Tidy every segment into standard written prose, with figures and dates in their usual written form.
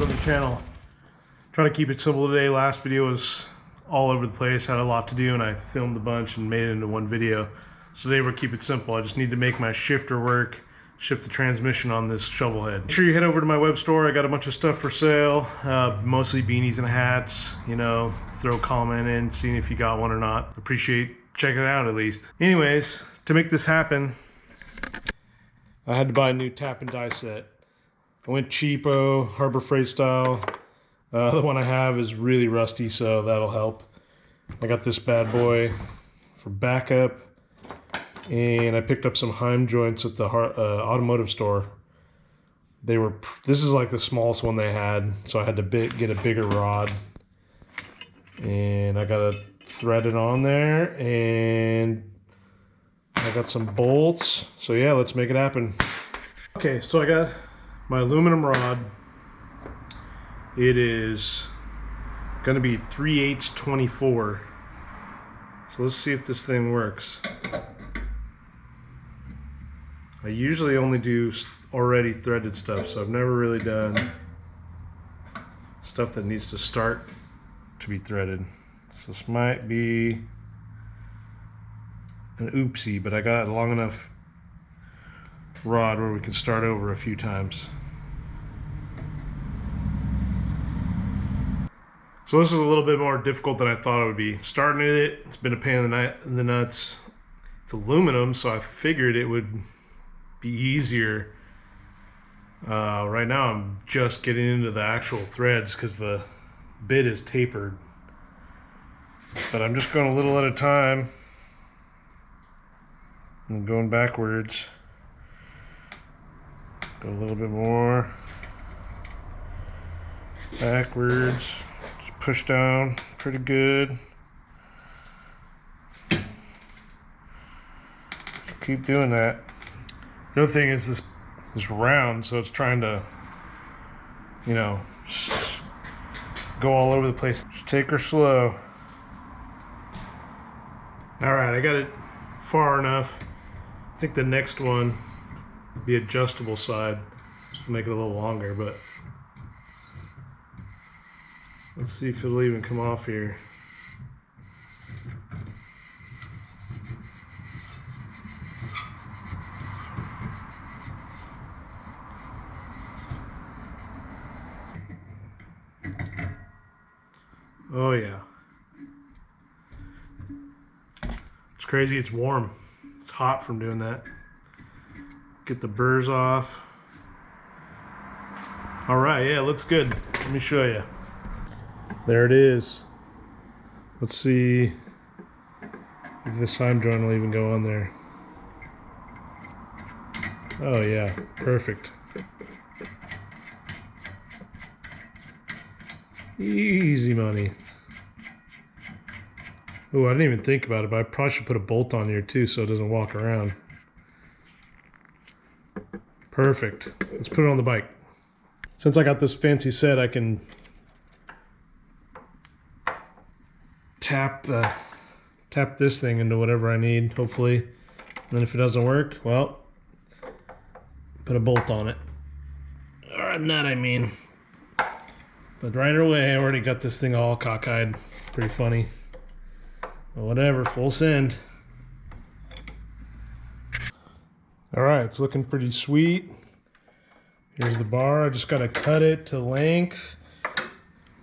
welcome to the channel. Trying to keep it simple today. Last video was all over the place, had a lot to do, and I filmed a bunch and made it into one video. So today we'll keep it simple. I just need to make my shifter work, shift the transmission on this Shovelhead. Make sure you head over to my web store. I got a bunch of stuff for sale, mostly beanies and hats. You know, throw a comment in, seeing if you got one or not. Appreciate checking it out at least. Anyways, to make this happen, I had to buy a new tap and die set. I went cheapo, Harbor Freight style. The one I have is really rusty, so that'll help. I got this bad boy for backup, and I picked up some Heim joints at the automotive store. This is like the smallest one they had, so I had to get a bigger rod. And I got it threaded on there, and I got some bolts. So yeah, let's make it happen. Okay, so I got my aluminum rod. It is going to be 3/8 24. So let's see if this thing works. I usually only do already threaded stuff, so I've never really done stuff that needs to start to be threaded. So this might be an oopsie, but I got a long enough rod where we can start over a few times. So this is a little bit more difficult than I thought it would be. Starting it's been a pain in the nuts. It's aluminum, so I figured it would be easier. Right now I'm just getting into the actual threads because the bit is tapered. But I'm just going a little at a time and going backwards. Go a little bit more. Backwards. Just push down pretty good. Keep doing that. The other thing is this round, so it's trying to, you know, go all over the place. Just take her slow. All right, I got it far enough. I think the next one, the adjustable side, will make it a little longer, but let's see if it'll even come off here. Oh yeah. It's crazy, it's warm. It's hot from doing that. Get the burrs off. All right, yeah, it looks good. Let me show you. There it is. Let's see if this Heim joint will even go on there. Oh yeah, perfect. Easy money. Oh, I didn't even think about it, but I probably should put a bolt on here too so it doesn't walk around. Perfect. Let's put it on the bike. Since I got this fancy set, I can tap this thing into whatever I need, hopefully. And then if it doesn't work, well, put a bolt on it. Or a nut, I mean. But right away, I already got this thing all cockeyed. Pretty funny. But whatever, full send. All right, it's looking pretty sweet. Here's the bar. I just got to cut it to length,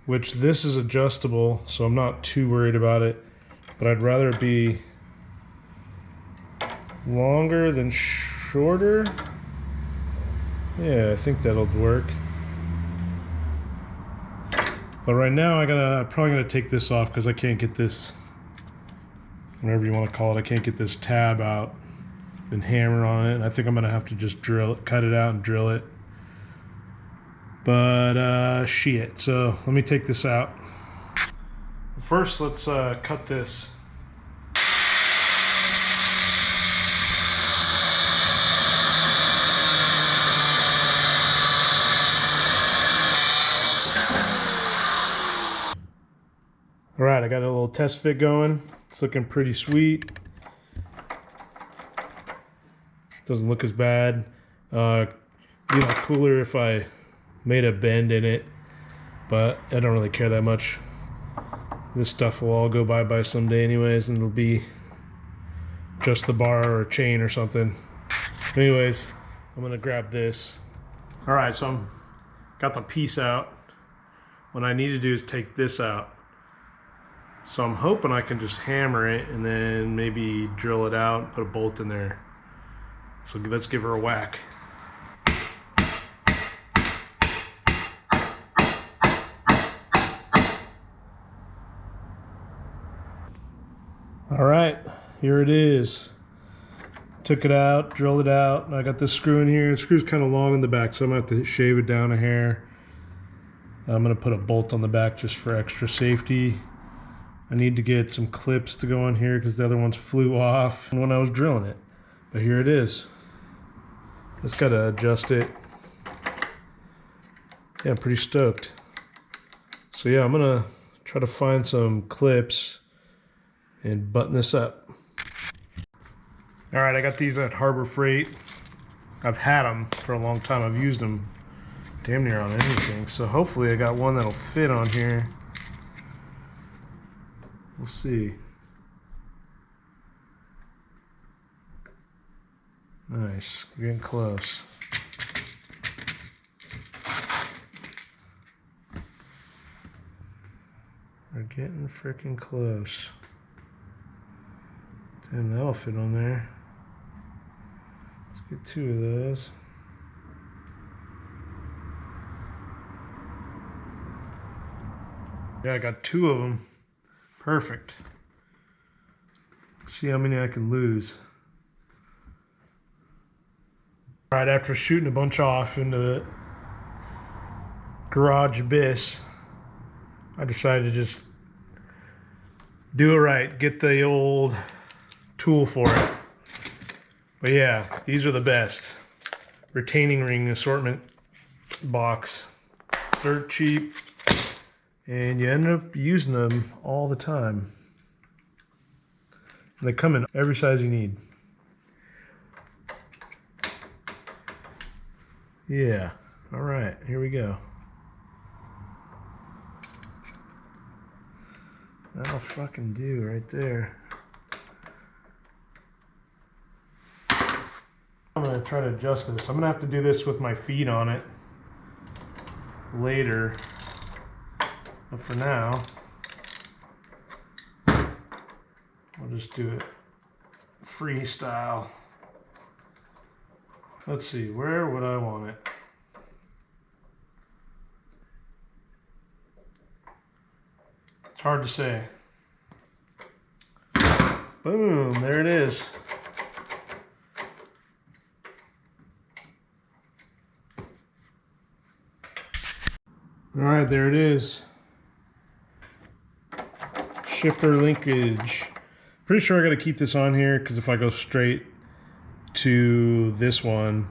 which this is adjustable, so I'm not too worried about it. But I'd rather it be longer than shorter. Yeah, I think that'll work. But right now, I'm probably gonna take this off because I can't get this, whatever you want to call it, I can't get this tab out and hammer on it. I think I'm gonna have to just cut it out and drill it. But shit, so let me take this out. First, let's cut this. All right, I got a little test fit going. It's looking pretty sweet. Doesn't look as bad. Be a lot cooler if I made a bend in it. but I don't really care that much. This stuff will all go bye-bye someday anyways, and it'll be just the bar or a chain or something. Anyways, I'm gonna grab this. All right, so I'm got the piece out. What I need to do is take this out. So I'm hoping I can just hammer it and then maybe drill it out and put a bolt in there. So let's give her a whack. All right, here it is. Took it out, drilled it out, and I got this screw in here. The screw's kind of long in the back, so I'm gonna have to shave it down a hair. I'm gonna put a bolt on the back just for extra safety. I need to get some clips to go on here because the other ones flew off when I was drilling it. But here it is. Just gotta adjust it. Yeah, I'm pretty stoked. So yeah, I'm gonna try to find some clips and button this up. All right, I got these at Harbor Freight. I've had them for a long time. I've used them damn near on anything. So hopefully I got one that'll fit on here. We'll see. Nice, we're getting close. We're getting freaking close. Damn, that'll fit on there. Let's get 2 of those. Yeah, I got 2 of them. Perfect. Let's see how many I can lose. All right, after shooting a bunch off into the garage abyss, I decided to just do it right. Get the old tool for it. But yeah, these are the best. Retaining ring assortment box. Dirt cheap. And you end up using them all the time. And they come in every size you need. Yeah, all right, here we go. That'll fucking do right there. I'm gonna try to adjust this. I'm gonna have to do this with my feet on it later. But for now, I'll just do it freestyle. Let's see, where would I want it? It's hard to say. Boom, there it is. All right, there it is. Shifter linkage. Pretty sure I got to keep this on here because if I go straight to this one,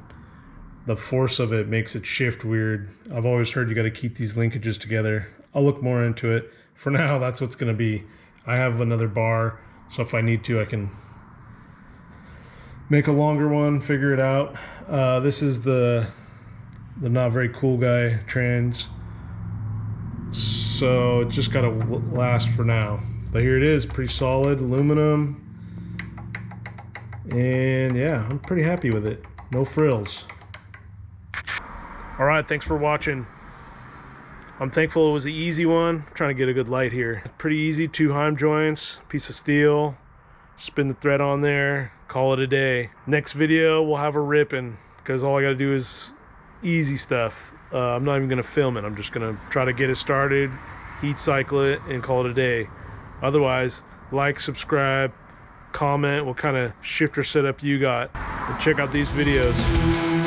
the force of it makes it shift weird. I've always heard you got to keep these linkages together. I'll look more into it. For now, that's what's going to be. I have another bar, so if I need to, I can make a longer one, figure it out. This is the not very cool guy trans, so it's just got to last for now. But here it is, pretty solid aluminum. And yeah, I'm pretty happy with it. No frills. All right, thanks for watching. I'm thankful it was an easy one. I'm trying to get a good light here. Pretty easy, 2 heim joints, piece of steel, spin the thread on there, call it a day. Next video, we'll have a ripping because all I gotta do is easy stuff. I'm not even gonna film it. I'm just gonna try to get it started, heat cycle it, and call it a day. Otherwise, like, subscribe, comment what kind of shifter setup you got, and check out these videos.